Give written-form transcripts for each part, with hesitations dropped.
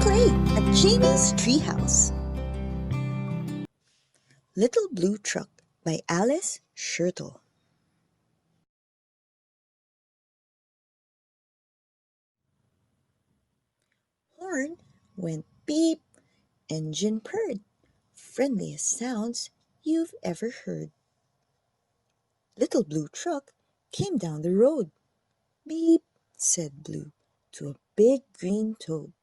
play at JAIME'S Treehouse. Little Blue Truck by Schertle. Horn went beep, engine purred, friendliest sounds you've ever heard. Little Blue Truck came down the road. Beep, said Blue to a big green toad.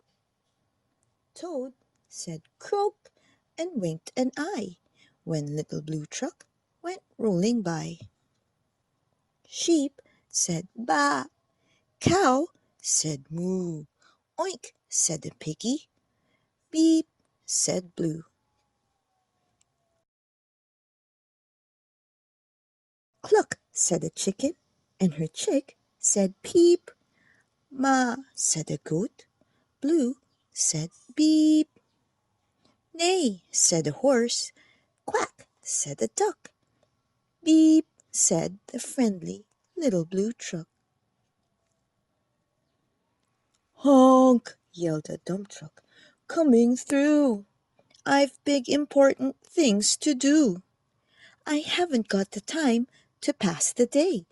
Toad said croak and winked an eye when Little Blue Truck went rolling by. Sheep said baa, cow said moo, oink said the piggy, beep said Blue. Cluck said a chicken, and her chick said peep. Ma said a goat, Blue said beep. Neigh said a horse, quack said a duck, beep said the friendly Little Blue Truck. Honk, yelled a dump truck, coming through. I've big important things to do. I haven't got the time to pass the day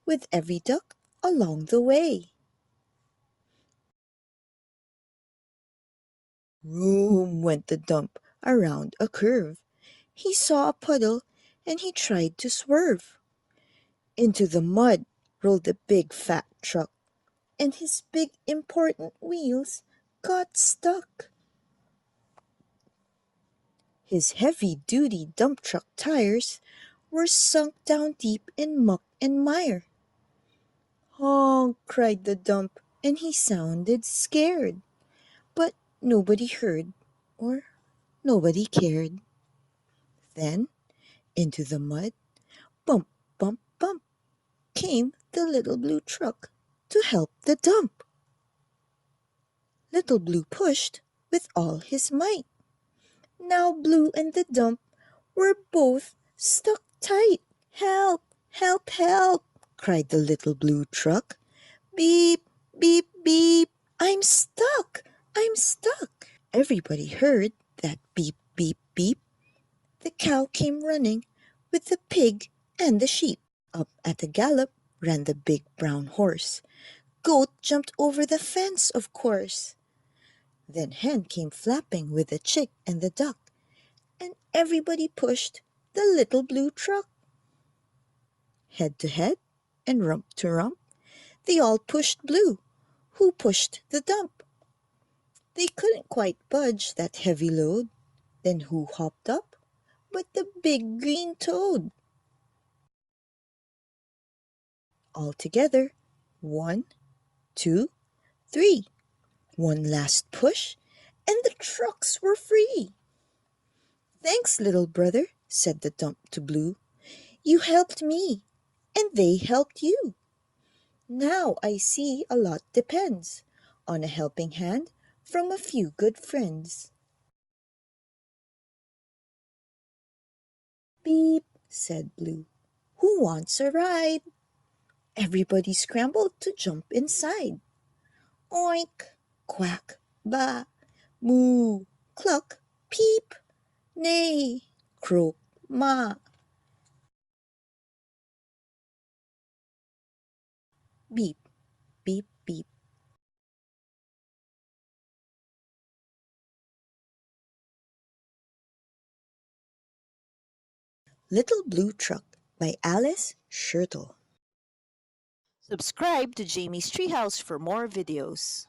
with every duck along the way. Vroom went the dump around a curve. He saw a puddle and he tried to swerve. Into the mud rolled the big fat truck, and his big important wheels got stuck. His heavy-duty dump truck tires were sunk down deep in muck and mire. Honk, cried the dump, and he sounded scared. But nobody heard, or nobody cared. Then, into the mud, bump, bump, bump, came the Little Blue Truck to help the dump. Little Blue pushed with all his might. Now Blue and the dump were both stuck tight. Help, help, help, cried the Little Blue Truck. Beep, beep, beep, I'm stuck, I'm stuck. Everybody heard that beep, beep, beep. The cow came running with the pig and the sheep. Up at a gallop ran the big brown horse. Goat jumped over the fence, of course. Then Hen came flapping with the chick and the duck, and everybody pushed the Little Blue Truck. Head to head and rump to rump, they all pushed Blue, who pushed the dump. They couldn't quite budge that heavy load. Then who hopped up but the big green toad? All together, 1, 2, 3. One last push, and the trucks were free. Thanks, little brother, said the dump to Blue. You helped me, and they helped you. Now I see a lot depends on a helping hand from a few good friends. Beep, said Blue. Who wants a ride? Everybody scrambled to jump inside. Oink, quack, ba, moo, cluck, peep, neigh, croak, ma. Beep, beep, beep. Little Blue Truck by Schertle. Subscribe to JAIME'S Treehouse for more videos.